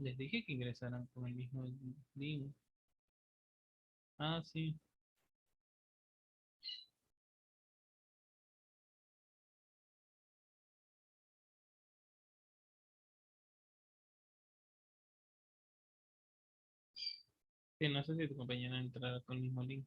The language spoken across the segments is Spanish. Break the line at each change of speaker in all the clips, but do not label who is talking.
Les dije que ingresaran con el mismo link. Ah, sí. Sí, no sé si tu compañera entrará con el mismo link.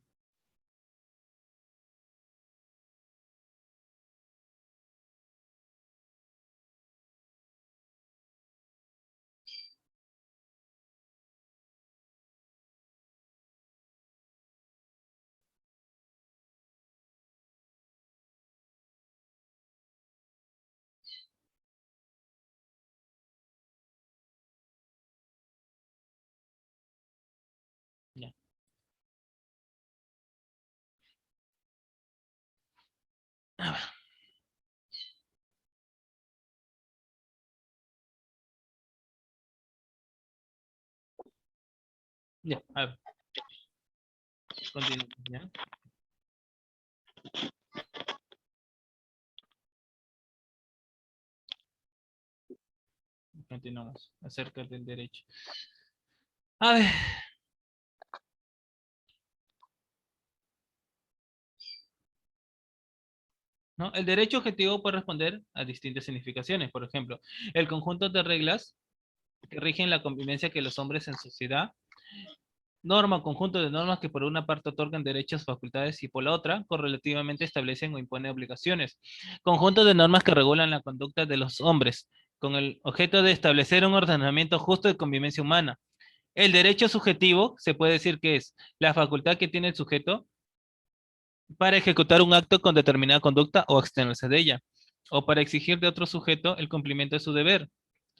Ya. Ya, a ver, continuamos, ¿ya? Continuamos acerca del derecho. A ver, ¿no? El derecho objetivo puede responder a distintas significaciones. Por ejemplo, el conjunto de reglas que rigen la convivencia que los hombres en sociedad, norma o conjunto de normas que por una parte otorgan derechos, facultades y por la otra correlativamente establecen o imponen obligaciones. Conjunto de normas que regulan la conducta de los hombres con el objeto de establecer un ordenamiento justo de convivencia humana. El derecho subjetivo se puede decir que es la facultad que tiene el sujeto para ejecutar un acto con determinada conducta o abstenerse de ella, o para exigir de otro sujeto el cumplimiento de su deber.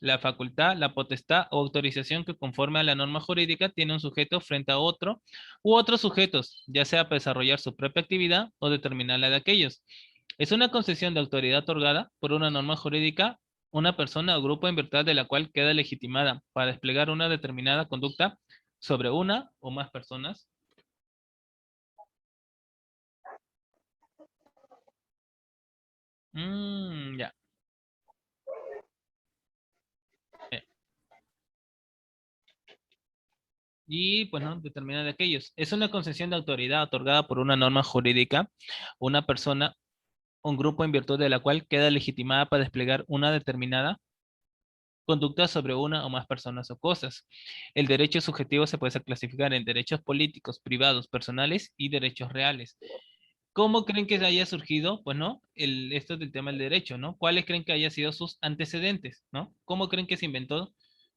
La facultad, la potestad o autorización que conforme a la norma jurídica tiene un sujeto frente a otro u otros sujetos, ya sea para desarrollar su propia actividad o determinar la de aquellos. Es una concesión de autoridad otorgada por una norma jurídica una persona o grupo en virtud de la cual queda legitimada para desplegar una determinada conducta sobre una o más personas. Ya. Eh, Y pues no determina de aquellos. Es una concesión de autoridad otorgada por una norma jurídica, una persona, un grupo en virtud de la cual queda legitimada para desplegar una determinada conducta sobre una o más personas o cosas. El derecho subjetivo se puede clasificar en derechos políticos, privados, personales y derechos reales. ¿Cómo creen que haya surgido, pues no, esto del tema del derecho, ¿no? ¿Cuáles creen que haya sido sus antecedentes, ¿no? ¿Cómo creen que se inventó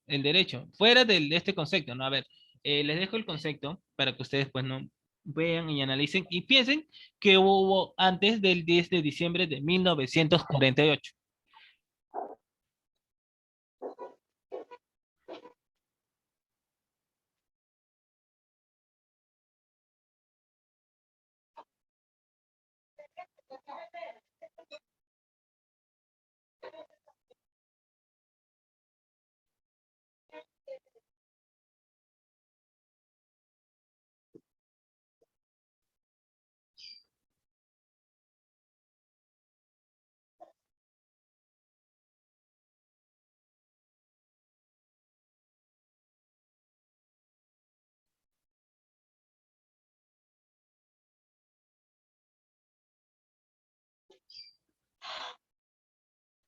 el derecho? Fuera de este concepto, ¿no? A ver, les dejo el concepto para que ustedes, pues, no vean y analicen y piensen que hubo antes del 10 de diciembre de 1948.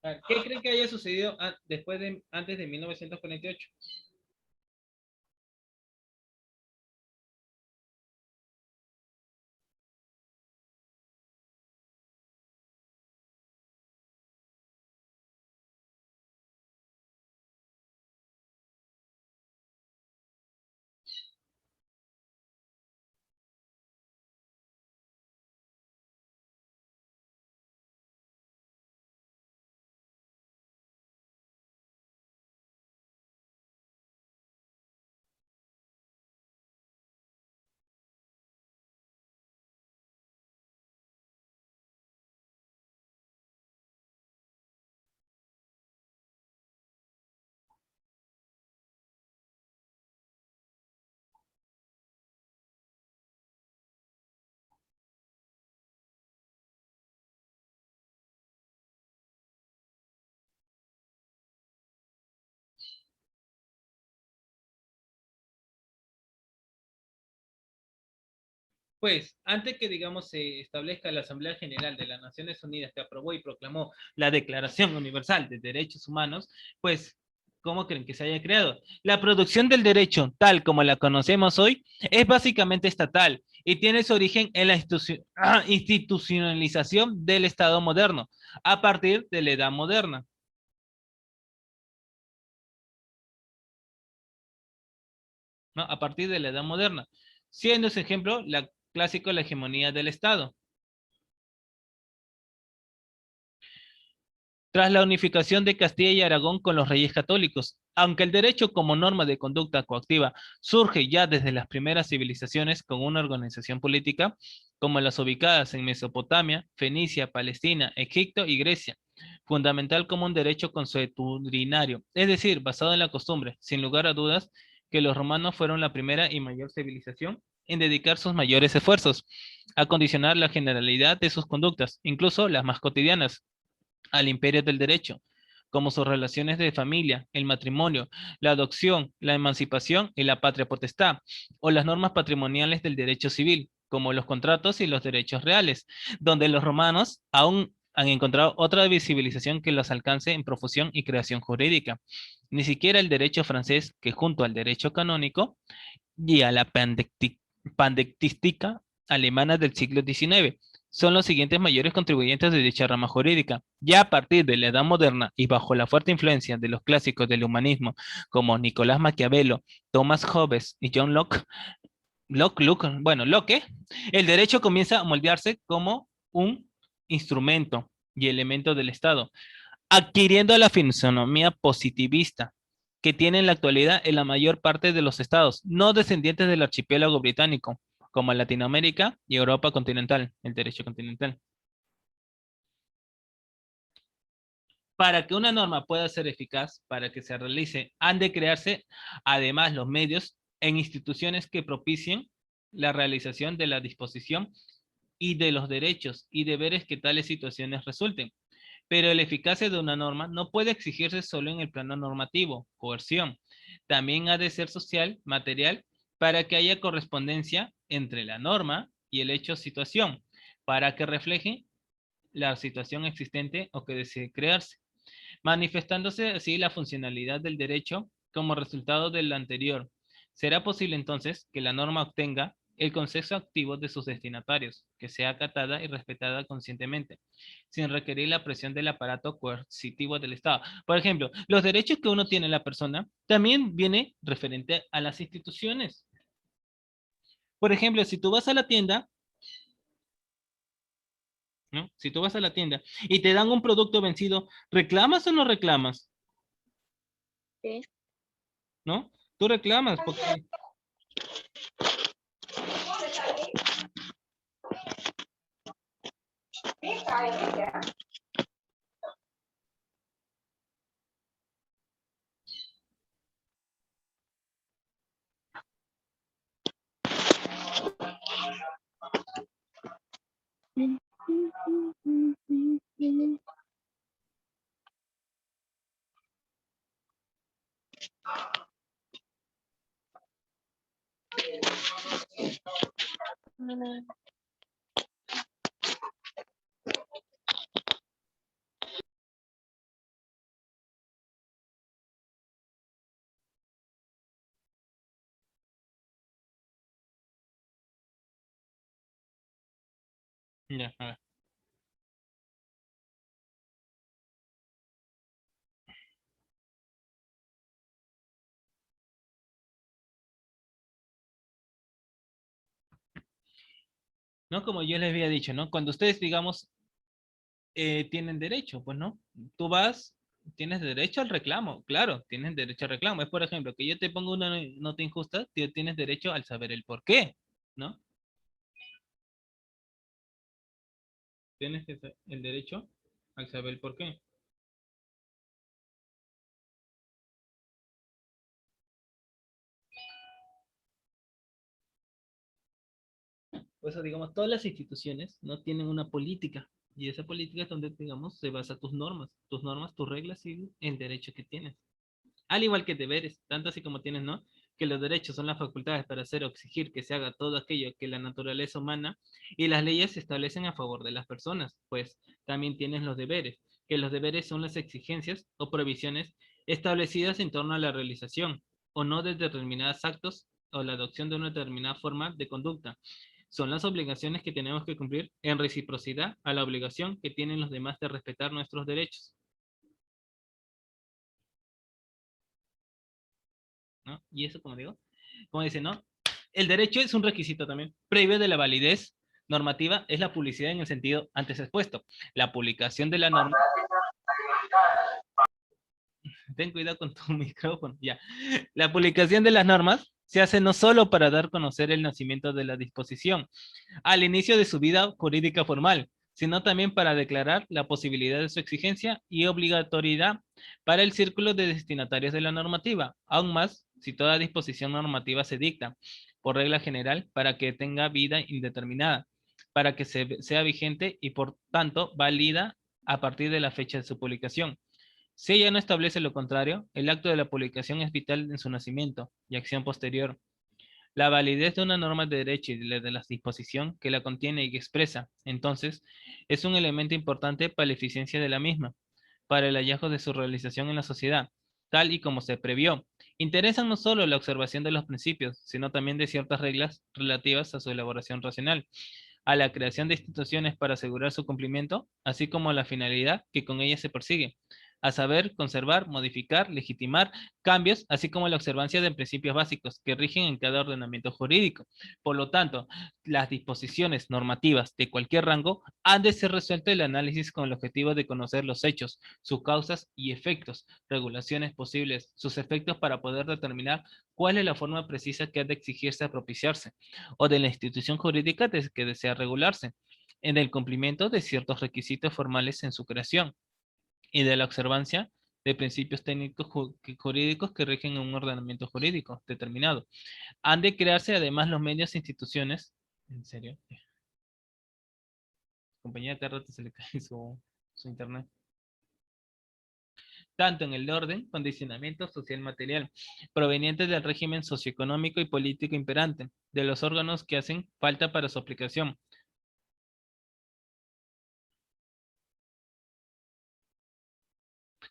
A ver, ¿qué creen que haya sucedido antes de 1948? Pues, antes que, digamos, se establezca la Asamblea General de las Naciones Unidas que aprobó y proclamó la Declaración Universal de Derechos Humanos, pues, ¿cómo creen que se haya creado? La producción del derecho, tal como la conocemos hoy, es básicamente estatal y tiene su origen en la institucionalización del Estado moderno, a partir de la Edad Moderna. ¿No? A partir de la Edad Moderna, siendo ese ejemplo la clásico la hegemonía del Estado. Tras la unificación de Castilla y Aragón con los reyes católicos, aunque el derecho como norma de conducta coactiva surge ya desde las primeras civilizaciones con una organización política, como las ubicadas en Mesopotamia, Fenicia, Palestina, Egipto y Grecia, fundamental como un derecho consuetudinario, es decir, basado en la costumbre, sin lugar a dudas, que los romanos fueron la primera y mayor civilización en dedicar sus mayores esfuerzos a condicionar la generalidad de sus conductas, incluso las más cotidianas, al imperio del derecho, como sus relaciones de familia, el matrimonio, la adopción, la emancipación y la patria potestad, o las normas patrimoniales del derecho civil, como los contratos y los derechos reales, donde los romanos aún han encontrado otra visibilización que los alcance en profusión y creación jurídica. Ni siquiera el derecho francés, que junto al derecho canónico y a la pandectística alemana del siglo XIX, son los siguientes mayores contribuyentes de dicha rama jurídica. Ya a partir de la Edad Moderna y bajo la fuerte influencia de los clásicos del humanismo como Nicolás Maquiavelo, Thomas Hobbes y John Locke, Locke, el derecho comienza a moldearse como un instrumento y elemento del Estado, adquiriendo la fisonomía positivista que tiene en la actualidad en la mayor parte de los estados no descendientes del archipiélago británico, como Latinoamérica y Europa continental, el derecho continental. Para que una norma pueda ser eficaz, para que se realice, han de crearse además los medios en instituciones que propicien la realización de la disposición y de los derechos y deberes que tales situaciones resulten. Pero la eficacia de una norma no puede exigirse solo en el plano normativo, coerción. También ha de ser social, material, para que haya correspondencia entre la norma y el hecho situación, para que refleje la situación existente o que desee crearse, manifestándose así la funcionalidad del derecho como resultado del anterior. Será posible entonces que la norma obtenga el consenso activo de sus destinatarios, que sea acatada y respetada conscientemente, sin requerir la presión del aparato coercitivo del Estado. Por ejemplo, los derechos que uno tiene la persona también viene referente a las instituciones. Por ejemplo, si tú vas a la tienda, ¿no? Si tú vas a la tienda y te dan un producto vencido, ¿reclamas o no reclamas?
Sí.
¿No? Tú reclamas porque... Ya, a ver. ¿No? Como yo les había dicho, ¿no? Cuando ustedes, digamos, tienen derecho, pues, ¿no? Tú vas, tienes derecho al reclamo, claro, tienes derecho al reclamo. Es, por ejemplo, que yo te pongo una nota injusta, tú tienes derecho al saber el por qué, ¿no? Tienes el derecho al saber el por qué. Por eso, digamos, todas las instituciones no tienen una política. Y esa política es donde, digamos, se basa tus normas, tus reglas y el derecho que tienes. Al igual que deberes, tanto así como tienes, ¿no? que los derechos son las facultades para hacer o exigir que se haga todo aquello que la naturaleza humana y las leyes se establecen a favor de las personas, pues también tienes los deberes, que los deberes son las exigencias o provisiones establecidas en torno a la realización o no de determinados actos o la adopción de una determinada forma de conducta. Son las obligaciones que tenemos que cumplir en reciprocidad a la obligación que tienen los demás de respetar nuestros derechos. ¿No? Y eso, como digo, como dice, ¿no? El derecho es un requisito también. Previo de la validez normativa es la publicidad en el sentido antes expuesto. La publicación de la norma. Ten cuidado con tu micrófono. Ya. La publicación de las normas se hace no solo para dar a conocer el nacimiento de la disposición al inicio de su vida jurídica formal, sino también para declarar la posibilidad de su exigencia y obligatoriedad para el círculo de destinatarios de la normativa, aún más si toda disposición normativa se dicta, por regla general, para que tenga vida indeterminada, para que sea vigente y por tanto válida a partir de la fecha de su publicación. Si ella no establece lo contrario, el acto de la publicación es vital en su nacimiento y acción posterior. La validez de una norma de derecho y de la disposición que la contiene y que expresa, entonces, es un elemento importante para la eficiencia de la misma, para el hallazgo de su realización en la sociedad, tal y como se previó. Interesan no solo la observación de los principios, sino también de ciertas reglas relativas a su elaboración racional, a la creación de instituciones para asegurar su cumplimiento, así como a la finalidad que con ella se persigue, a saber, conservar, modificar, legitimar cambios, así como la observancia de principios básicos que rigen en cada ordenamiento jurídico. Por lo tanto, las disposiciones normativas de cualquier rango han de ser resuelto el análisis con el objetivo de conocer los hechos, sus causas y efectos, regulaciones posibles, sus efectos para poder determinar cuál es la forma precisa que ha de exigirse a propiciarse, o de la institución jurídica que desea regularse, en el cumplimiento de ciertos requisitos formales en su creación y de la observancia de principios técnicos jurídicos que rigen un ordenamiento jurídico determinado. Han de crearse además los medios e instituciones. ¿En serio? Compañía cada rato se le cae su internet. Tanto en el orden, condicionamiento social material, provenientes del régimen socioeconómico y político imperante, de los órganos que hacen falta para su aplicación,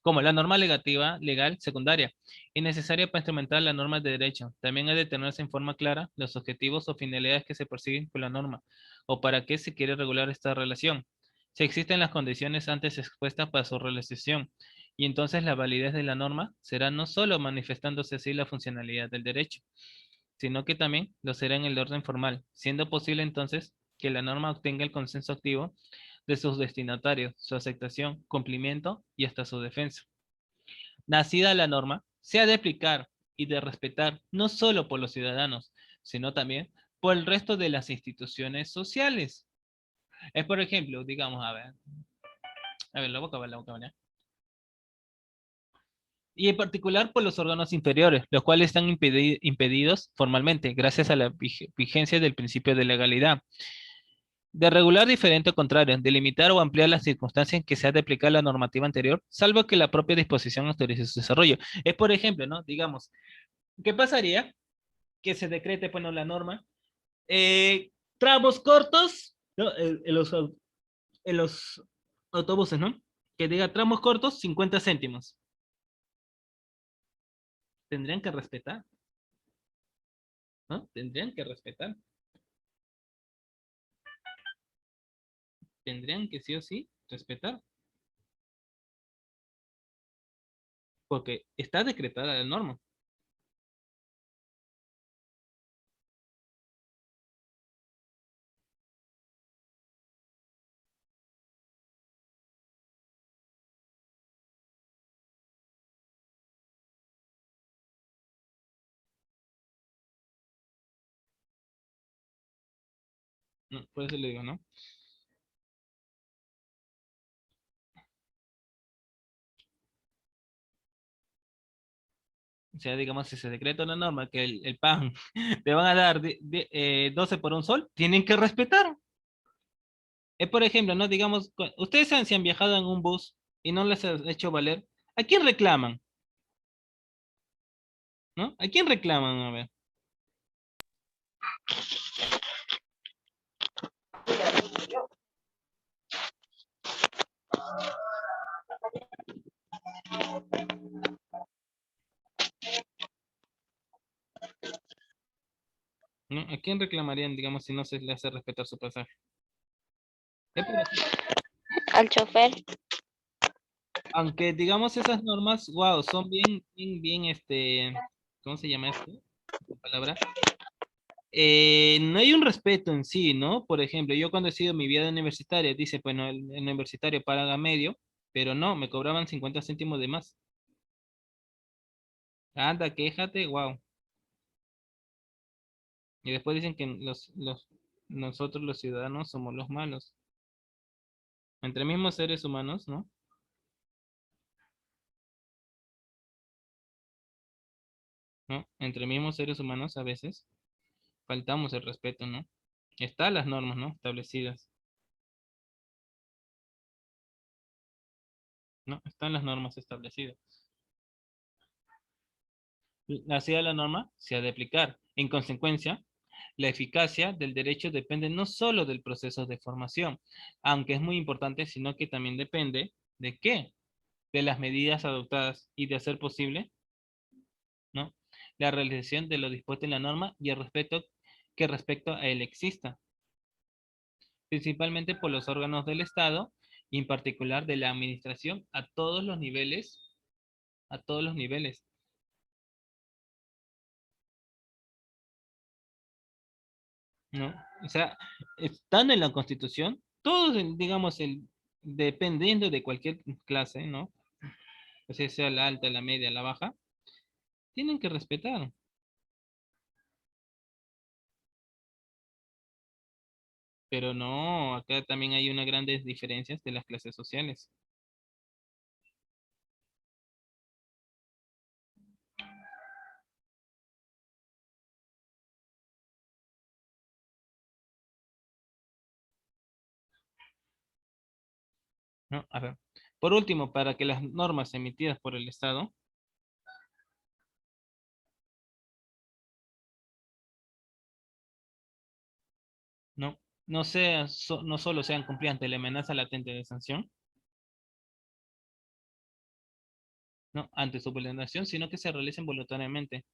como la norma legativa legal secundaria, y necesaria para instrumentar las normas de derecho. También ha de tenerse en forma clara los objetivos o finalidades que se persiguen con la norma, o para qué se quiere regular esta relación. Si existen las condiciones antes expuestas para su realización, y entonces la validez de la norma será no solo manifestándose así la funcionalidad del derecho, sino que también lo será en el orden formal, siendo posible entonces que la norma obtenga el consenso activo de sus destinatarios, su aceptación, cumplimiento y hasta su defensa. Nacida la norma, se ha de aplicar y de respetar no solo por los ciudadanos, sino también por el resto de las instituciones sociales. Es por ejemplo, digamos, a ver, la boca, la boca, ¿ya? Y en particular por los órganos inferiores, los cuales están impedidos formalmente, gracias a la vigencia del principio de legalidad. De regular diferente o contrario, de limitar o ampliar las circunstancias en que se ha de aplicar la normativa anterior, salvo que la propia disposición autorice su desarrollo. Es por ejemplo, ¿no? Digamos, ¿qué pasaría? Que se decrete, bueno, la norma. Tramos cortos, ¿no? En los autobuses, ¿no? Que diga tramos cortos, 50 céntimos. Tendrían que respetar, ¿no? Tendrían que respetar. Tendrían que sí o sí respetar. Porque está decretada la norma. ¿No? Por eso le digo, ¿no? O sea, digamos, si se decreta una norma que el pan te van a dar 12 por un sol, tienen que respetar. Es por ejemplo, ¿no? Digamos, ustedes si han viajado en un bus y no les han hecho valer, ¿a quién reclaman? ¿no? ¿A quién reclaman? A ver. ¿No? ¿A quién reclamarían, digamos, si no se le hace respetar su pasaje? Es por ejemplo,
Al chofer.
aunque, digamos, esas normas, wow, son bien, ¿cómo se llama esto? La palabra. No hay un respeto en sí, ¿no? Por ejemplo, yo cuando he sido mi vida universitaria, dice, bueno, el universitario paga medio, pero no, me cobraban 50 céntimos de más. Anda, quéjate, wow. Y después dicen que nosotros los ciudadanos somos los malos. Entre mismos seres humanos, ¿no? ¿No? Entre mismos seres humanos a veces faltamos el respeto, ¿no? Están las normas, ¿no? Establecidas, ¿no? Están las normas establecidas. Así la norma se ha de aplicar. En consecuencia, la eficacia del derecho depende no solo del proceso de formación, aunque es muy importante, sino que también depende de qué, de las medidas adoptadas y de hacer posible, ¿no? La realización de lo dispuesto en la norma y el respeto que respecto a él exista, principalmente por los órganos del Estado y en particular de la administración a todos los niveles, ¿no? O sea, estando en la Constitución, todos, digamos, dependiendo de cualquier clase, ¿no? O sea la alta, la media, la baja, tienen que respetar. Pero no, acá también hay unas grandes diferencias de las clases sociales. ¿No? A ver. Por último, para que las normas emitidas por el Estado, ¿no? No solo sean cumplidas ante la amenaza latente de sanción, ¿no? Ante su vulneración, sino que se realicen voluntariamente.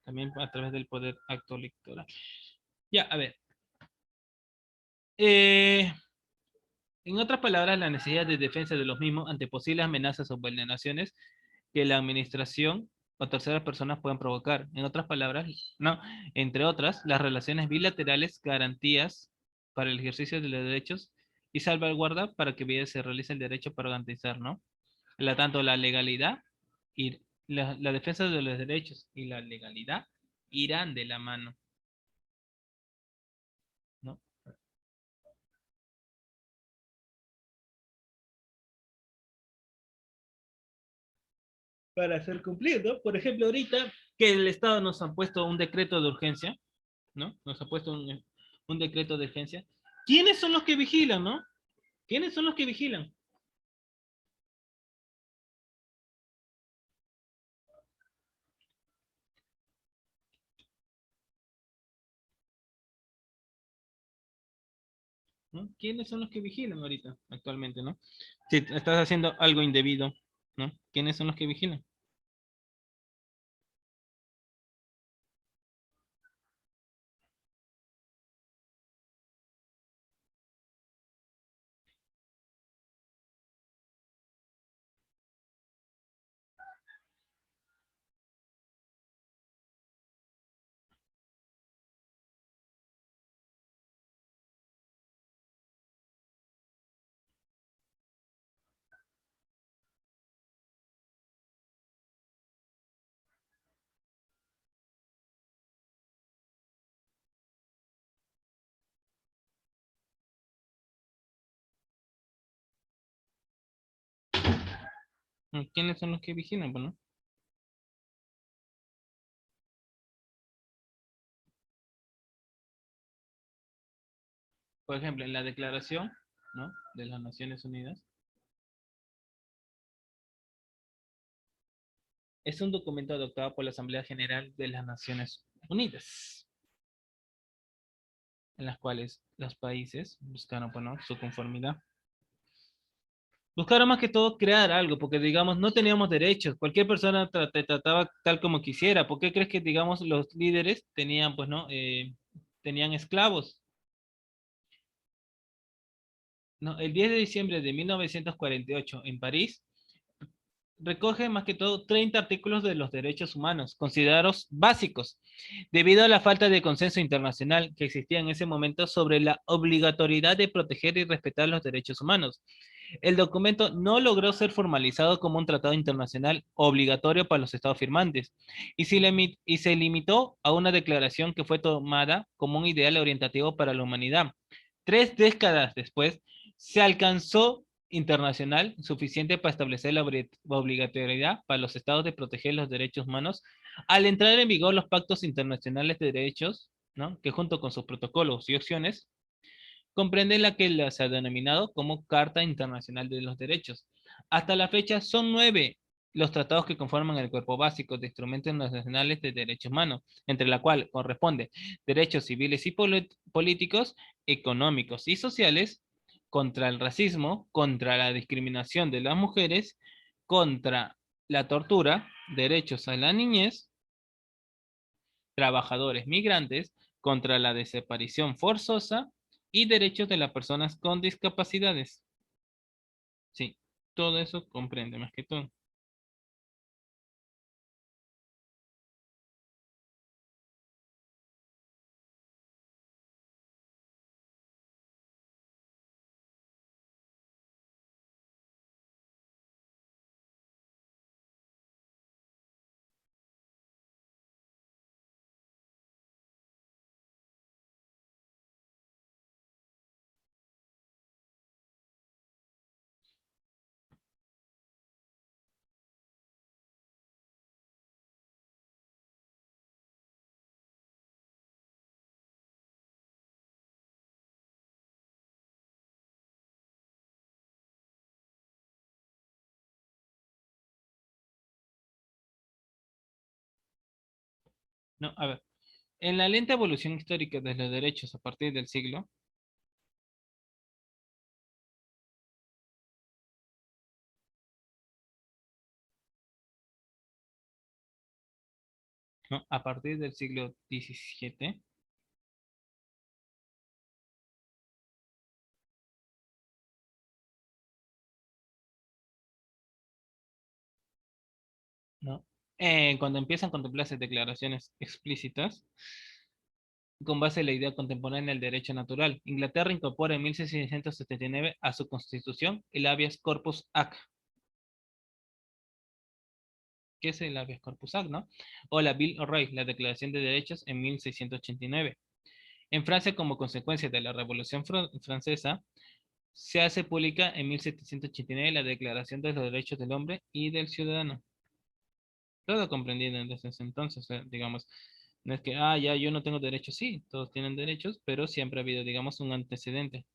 También a través del poder acto electoral. Ya, a ver. Eh, en otras palabras, la necesidad de defensa de los mismos ante posibles amenazas o vulneraciones que la administración o terceras personas puedan provocar. En otras palabras, no, entre otras, las relaciones bilaterales, garantías para el ejercicio de los derechos y salvaguarda para que bien se realice el derecho para garantizar, ¿no? Tanto la legalidad y la defensa de los derechos y la legalidad irán de la mano, ¿no? Para ser cumplido. Por ejemplo, ahorita que el Estado nos ha puesto un decreto de urgencia, ¿no? Nos ha puesto un decreto de urgencia. ¿Quiénes son los que vigilan, no? ¿Quiénes son los que vigilan? ¿No? ¿Quiénes son los que vigilan ahorita, actualmente, no? Si estás haciendo algo indebido, ¿no? ¿Quiénes son los que vigilan? ¿Quiénes son los que vigilan? Bueno, por ejemplo, en la Declaración, ¿no?, de las Naciones Unidas, es un documento adoptado por la Asamblea General de las Naciones Unidas, en las cuales los países buscaron, bueno, su conformidad. Buscaron más que todo crear algo, porque digamos, no teníamos derechos. Cualquier persona te trataba tal como quisiera. ¿Por qué crees que, digamos, los líderes tenían, pues, no, tenían esclavos? No, el 10 de diciembre de 1948 en París recoge más que todo 30 artículos de los derechos humanos, considerados básicos, debido a la falta de consenso internacional que existía en ese momento sobre la obligatoriedad de proteger y respetar los derechos humanos. El documento no logró ser formalizado como un tratado internacional obligatorio para los estados firmantes y se limitó a una declaración que fue tomada como un ideal orientativo para la humanidad. 3 décadas después, se alcanzó internacional suficiente para establecer la obligatoriedad para los estados de proteger los derechos humanos al entrar en vigor los pactos internacionales de derechos, ¿no?, que junto con sus protocolos y opciones comprende la que se ha denominado como Carta Internacional de los Derechos. Hasta la fecha son 9 los tratados que conforman el cuerpo básico de instrumentos nacionales de derechos humanos, entre la cual corresponde derechos civiles y políticos, económicos y sociales, contra el racismo, contra la discriminación de las mujeres, contra la tortura, derechos a la niñez, trabajadores migrantes, contra la desaparición forzosa y derechos de las personas con discapacidades. Sí, todo eso comprende más que todo. No, a ver, en la lenta evolución histórica de los derechos a partir del siglo, ¿no?, a partir del siglo XVII, ¿no?, cuando empiezan a contemplarse declaraciones explícitas con base en la idea contemporánea del derecho natural, Inglaterra incorpora en 1679 a su constitución el Habeas Corpus Act, que es el Habeas Corpus Act, ¿no?, o la Bill O'Reilly, la Declaración de Derechos en 1689. En Francia, como consecuencia de la Revolución Francesa, se hace pública en 1789 la Declaración de los Derechos del Hombre y del Ciudadano. Todo comprendido desde ese entonces, digamos, no es que, ya yo no tengo derechos, sí, todos tienen derechos, pero siempre ha habido, digamos, un antecedente.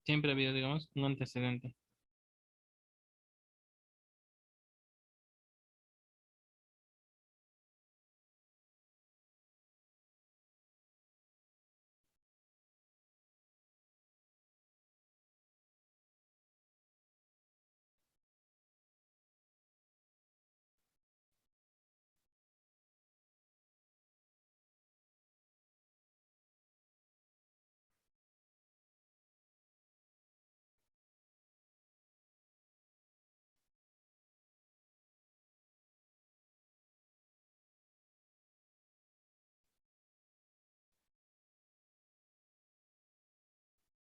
Siempre ha habido, digamos, un antecedente.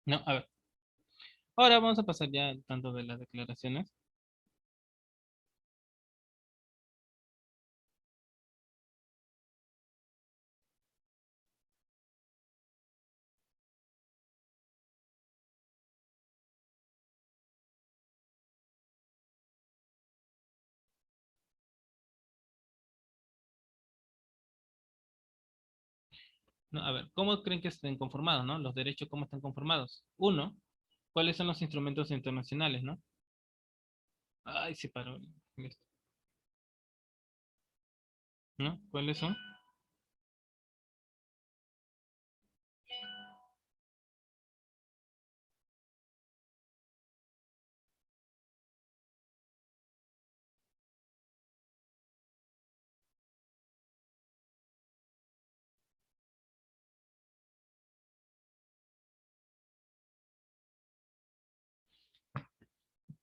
No, a ver. Ahora vamos a pasar ya al tanto de las declaraciones. No, a ver, ¿cómo creen que estén conformados, no? Los derechos, ¿cómo están conformados? Uno, ¿cuáles son los instrumentos internacionales, no? Ay, se paró. Listo. ¿No? ¿Cuáles son?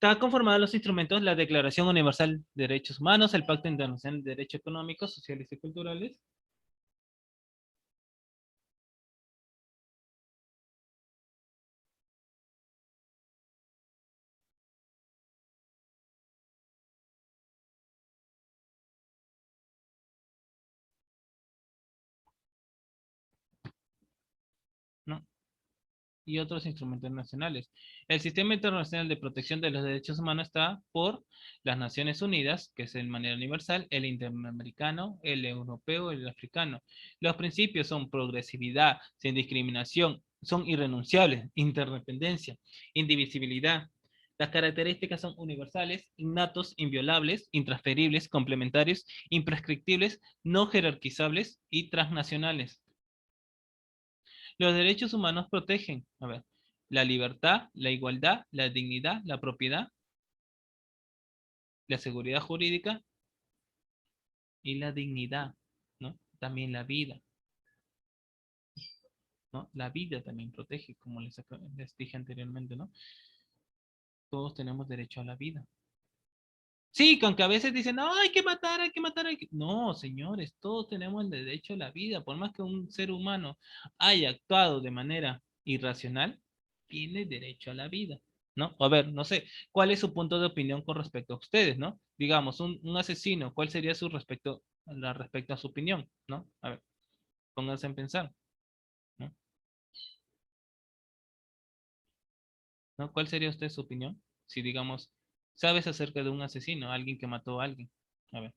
Está conformado los instrumentos, la Declaración Universal de Derechos Humanos, el Pacto Internacional de Derechos Económicos, Sociales y Culturales. ¿No? Y otros instrumentos nacionales. El Sistema Internacional de Protección de los Derechos Humanos está por las Naciones Unidas, que es de manera universal, el interamericano, el europeo, el africano. Los principios son progresividad, sin discriminación, son irrenunciables, interdependencia, indivisibilidad. Las características son universales, innatos, inviolables, intransferibles, complementarios, imprescriptibles, no jerarquizables y transnacionales. Los derechos humanos protegen, a ver, la libertad, la igualdad, la dignidad, la propiedad, la seguridad jurídica y la dignidad, ¿no? También la vida, ¿no? La vida también protege, como les dije anteriormente, ¿no? Todos tenemos derecho a la vida. Sí, con que a veces dicen, no, hay que matar, hay que matar, hay que... No, señores, todos tenemos el derecho a la vida. Por más que un ser humano haya actuado de manera irracional, tiene derecho a la vida, ¿no? A ver, no sé, ¿cuál es su punto de opinión con respecto a ustedes, ¿no? Digamos, un asesino, ¿cuál sería su respecto a su opinión, ¿no? A ver, pónganse en pensar, ¿no? ¿No? ¿Cuál sería usted su opinión? Si, digamos, sabes acerca de un asesino, alguien que mató a alguien. A ver.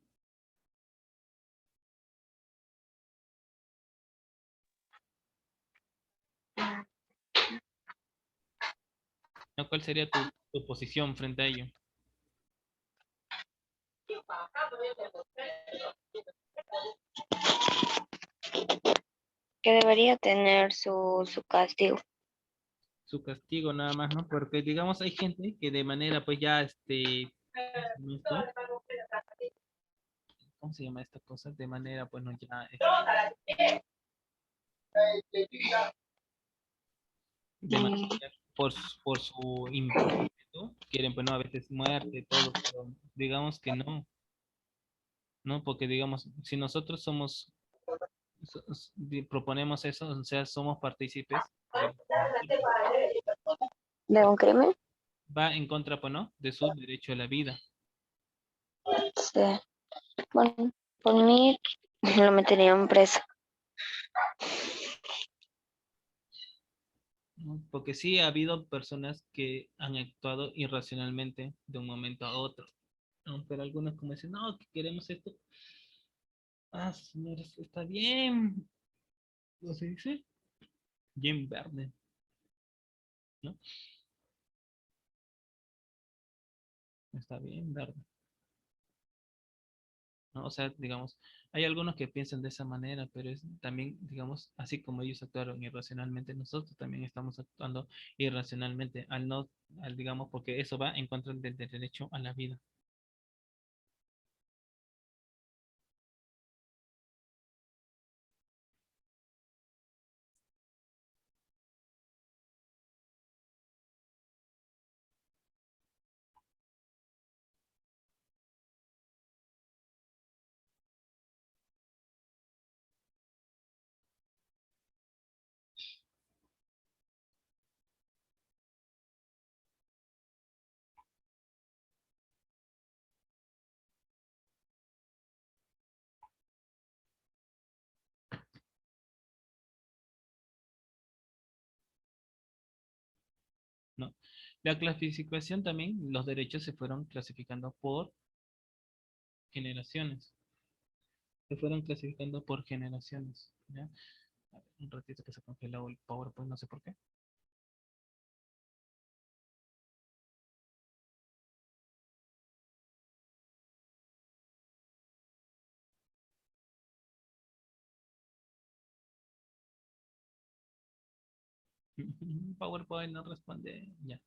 ¿No? ¿Cuál sería tu posición frente a ello?
Que debería tener su castigo.
Su castigo nada más, ¿no? Porque digamos hay gente que de manera pues ya ¿esto? ¿Cómo se llama esta cosa? De manera pues no ya de manera
Mm,
por su ímpetu quieren pues no a veces muerte todo, pero digamos que no, ¿no? Porque digamos si nosotros proponemos eso, o sea, somos partícipes
¿De un crimen?
va en contra pues no de su derecho a la vida.
Sí. Bueno, por mí lo meterían preso.
¿No? Porque sí ha habido personas que han actuado irracionalmente de un momento a otro, ¿no? Pero algunos como dicen, no, que queremos esto. Ah, señores, está bien. ¿Cómo se dice? Bien verde, ¿no? Está bien verde, ¿no? O sea, digamos, hay algunos que piensan de esa manera, pero es también, digamos, así como ellos actuaron irracionalmente, nosotros también estamos actuando irracionalmente al no, al digamos, porque eso va en contra del derecho a la vida. ¿No? La clasificación también, los derechos se fueron clasificando por generaciones. Se fueron clasificando por generaciones, ¿ya? Un ratito que se congeló el PowerPoint, no sé por qué. PowerPoint no responde. Ya.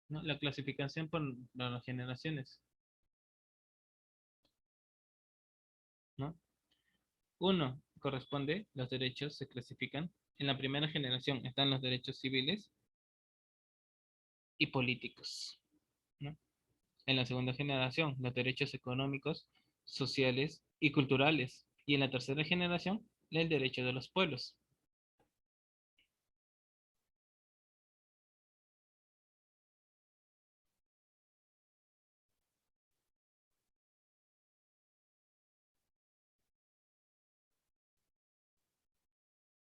¿No? La clasificación por las generaciones, ¿no? Uno, corresponde, los derechos se clasifican. En la primera generación están los derechos civiles y políticos, ¿no? En la segunda generación, los derechos económicos, sociales y culturales. Y en la tercera generación, el derecho de los pueblos.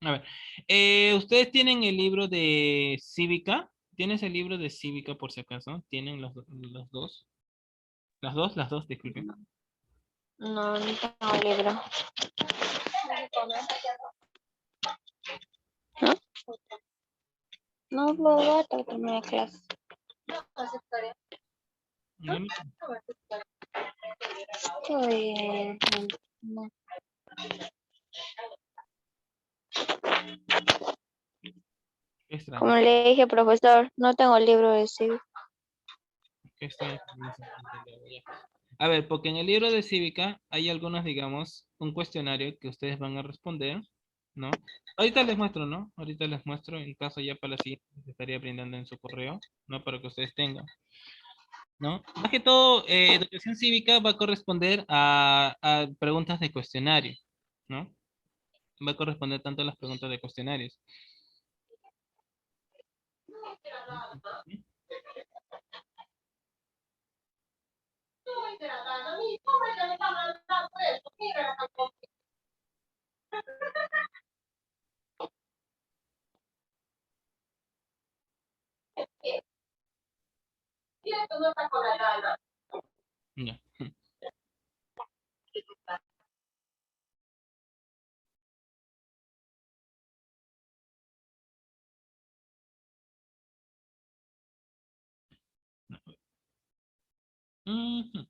A ver, ¿ustedes tienen el libro de Cívica? ¿Tienes el libro de Cívica por si acaso? ¿Tienen los dos? Las dos, disculpen.
No, no tengo libro. ¿No? No, voy a terminar clase.
Mm,
Estoy... no.
Qué extraño,
Como le dije, profesor, no tengo libro de cívica.
qué extraño que no se entienda ya. A ver, porque en el libro de Cívica hay algunos, digamos, un cuestionario que ustedes van a responder, ¿no? Ahorita les muestro, ¿no? Ahorita les muestro, en caso ya para la siguiente les estaría brindando en su correo, ¿no? Para que ustedes tengan, ¿no? Más que todo, educación cívica va a corresponder a preguntas de cuestionario, ¿no? Va a corresponder tanto a las preguntas de cuestionarios. Ya. Ujú.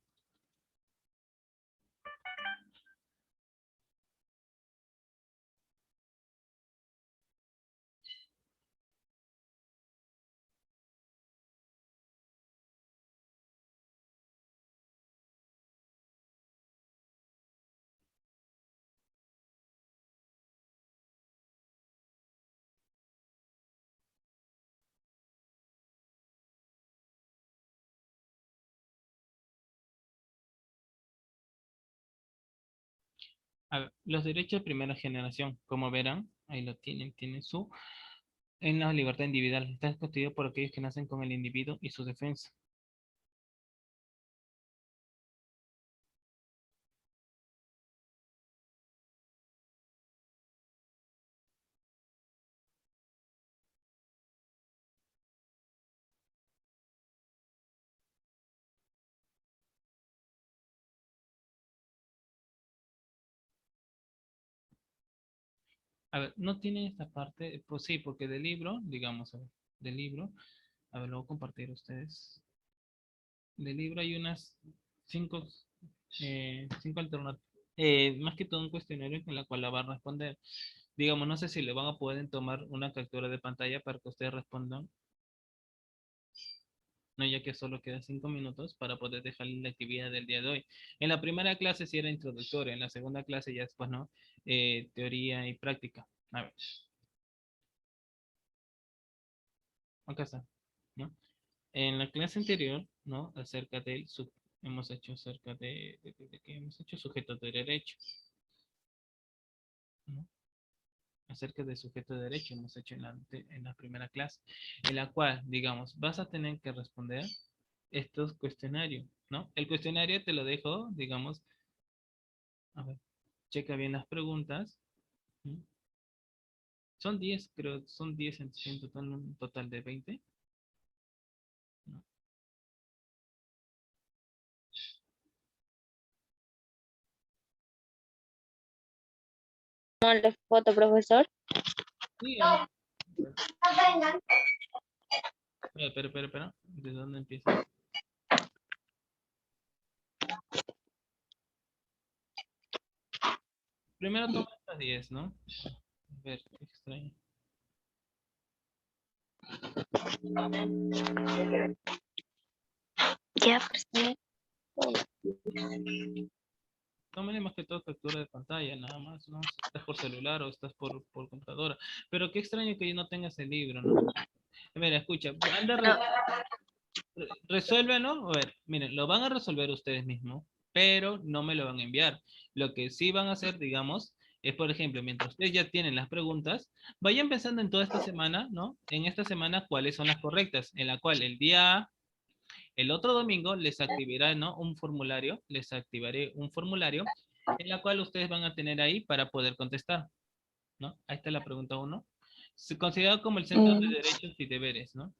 A ver, los derechos de primera generación, como verán, ahí lo tienen su, en la libertad individual, está constituido por aquellos que nacen con el individuo y su defensa. A ver, no tiene esta parte, pues sí, porque del libro, digamos, a ver, del libro, a ver, lo voy a compartir a ustedes. Del libro hay unas cinco, cinco alternativas, más que todo un cuestionario con la cual la va a responder. Digamos, no sé si le van a poder tomar una captura de pantalla para que ustedes respondan, no, ya que solo queda 5 minutos para poder dejar la actividad del día de hoy. En la primera clase sí era introductoria, en la segunda clase ya después, ¿no? Teoría y práctica. A ver, acá está, ¿no? En la clase anterior, ¿no? Acerca del hemos hecho acerca de que hemos hecho sujetos de derecho, ¿no? Acerca de sujeto de derecho hemos hecho en la primera clase, en la cual, digamos, vas a tener que responder estos cuestionarios, ¿no? El cuestionario te lo dejo, digamos, a ver, checa bien las preguntas, ¿sí? Son 10, creo, son 10 en total, un total de 20. ¿No?
¿Tomar foto, profesor?
Sí, espera. ¿De dónde empieza? Primero toma estas 10, ¿no? A ver, qué extraño.
Ya, profesor.
Tómale más que todo captura de pantalla, nada más, ¿no? Si estás por celular o estás por computadora. Pero qué extraño que no tengas el libro, ¿no? Mira, escucha, anda,
No,
resuélvelo. A ver, miren, lo van a resolver ustedes mismos, pero no me lo van a enviar. Lo que sí van a hacer, digamos, es, por ejemplo, mientras ustedes ya tienen las preguntas, vayan pensando en toda esta semana, ¿no? En esta semana, cuáles son las correctas, en la cual el otro domingo les activaré, ¿no? Un formulario, les activaré un formulario en la cual ustedes van a tener ahí para poder contestar, ¿no? Ahí está la pregunta uno. Se considera como el centro de derechos y deberes, ¿no?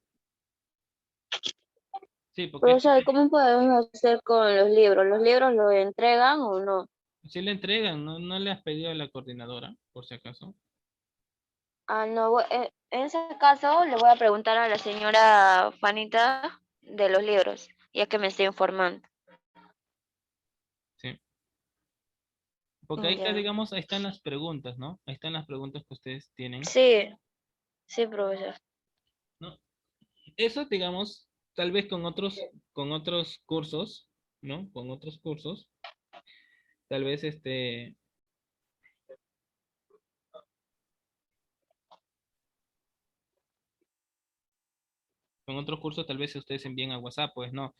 Sí, porque este
profesor, ¿cómo podemos hacer con los libros? ¿Los libros los entregan o no?
sí le entregan, ¿no? No le has pedido a la coordinadora, por si acaso.
Ah, no, en ese caso le voy a preguntar a la señora Juanita de los libros, ya que me estoy informando.
Sí. Porque ahí está,
Ya.
digamos, ahí están las preguntas, ¿no? Ahí están las preguntas que ustedes tienen,
Sí, sí, profesor.
¿no? Eso, digamos, tal vez con otros cursos, ¿no? Con otros cursos, tal vez con otros cursos tal vez ustedes envíen a WhatsApp, pues no.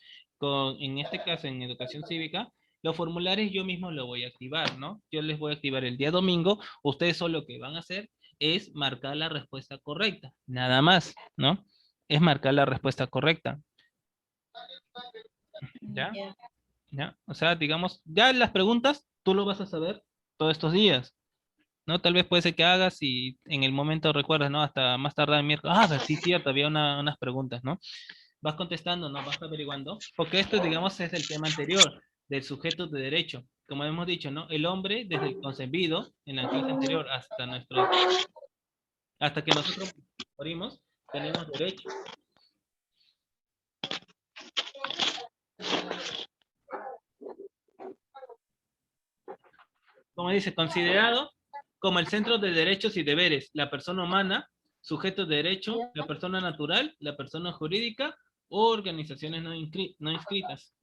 En este caso, en educación cívica, los formularios yo mismo los voy a activar, ¿no? Yo les voy a activar el día domingo. Ustedes solo lo que van a hacer es marcar la respuesta correcta, nada más, ¿no? Es marcar la respuesta correcta, ¿ya?
Ya.
¿Ya? O sea, digamos, ya las preguntas tú lo vas a saber todos estos días, ¿no? Tal vez puede ser que hagas y en el momento recuerdas, ¿no? Hasta más tarde el miércoles, a ver, sí, cierto, había unas preguntas, ¿no? Vas contestando, ¿no? Vas averiguando, porque esto, digamos, es el tema anterior del sujeto de derecho. Como hemos dicho, ¿no? El hombre, desde el concebido, en la clase anterior, hasta que nosotros morimos, tenemos derecho. Como dice, considerado como el centro de derechos y deberes, la persona humana, sujeto de derecho, la persona natural, la persona jurídica o organizaciones no inscritas.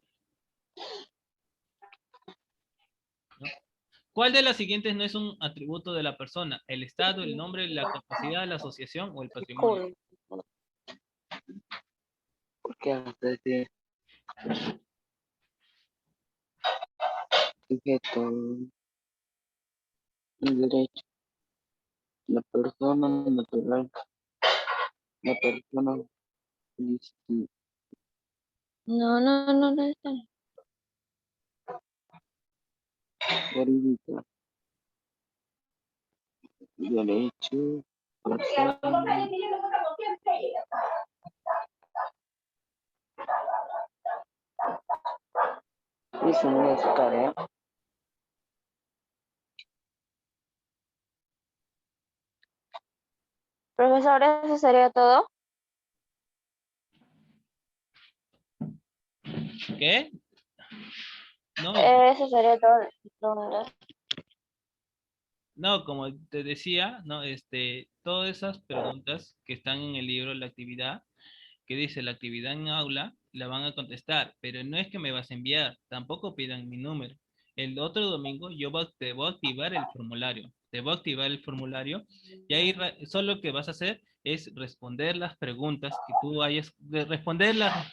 ¿No? ¿Cuál de las siguientes no es un atributo de la persona? El estado, el nombre, la capacidad, la asociación o el patrimonio.
Cool.
Porque antes de sujeto el derecho, la persona natural, la persona jurídica,
No, no, no, no está.
derecho, persona, eso no es tarea.
Profesor, ¿eso sería todo?
¿Qué? No,
Eso sería todo.
no, como te decía, no, todas esas preguntas que están en el libro, la actividad, que dice la actividad en aula, la van a contestar, pero no es que me vas a enviar, tampoco pidan mi número. El otro domingo te voy a activar el formulario, te voy a activar el formulario y ahí solo lo que vas a hacer es responder las preguntas que tú hayas, responderlas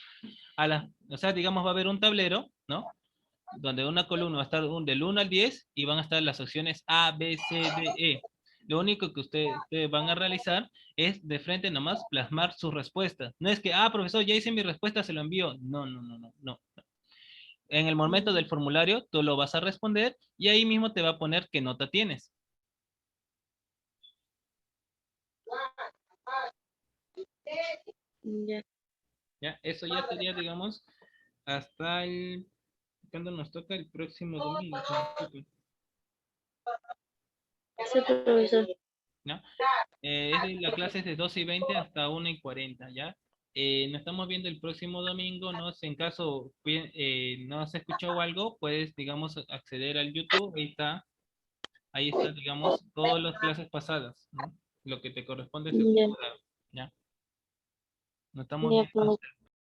o sea, digamos, va a haber un tablero, ¿no? Donde una columna va a estar del 1 al 10 y van a estar las opciones A, B, C, D, E. Lo único que ustedes van a realizar es de frente nomás plasmar sus respuestas. No es que, profesor, ya hice mi respuesta, se lo envío. No, no, no, no, no. En el momento del formulario, tú lo vas a responder y ahí mismo te va a poner qué nota tienes.
Ya.
Ya, eso ya sería, digamos, hasta el... ¿Cuándo nos toca? El próximo domingo. Si no me equivoco,
Sí, profesor.
¿no? La clase es de 12:20 hasta 1:40, ¿ya? Nos estamos viendo el próximo domingo, ¿no? Si en caso no has escuchado algo, puedes, digamos, acceder al YouTube, ahí está, digamos, todas las clases pasadas, ¿no? Lo que te corresponde es
Ya,
escuchar, ¿ya? Nos estamos
ya,
viendo.
profesor.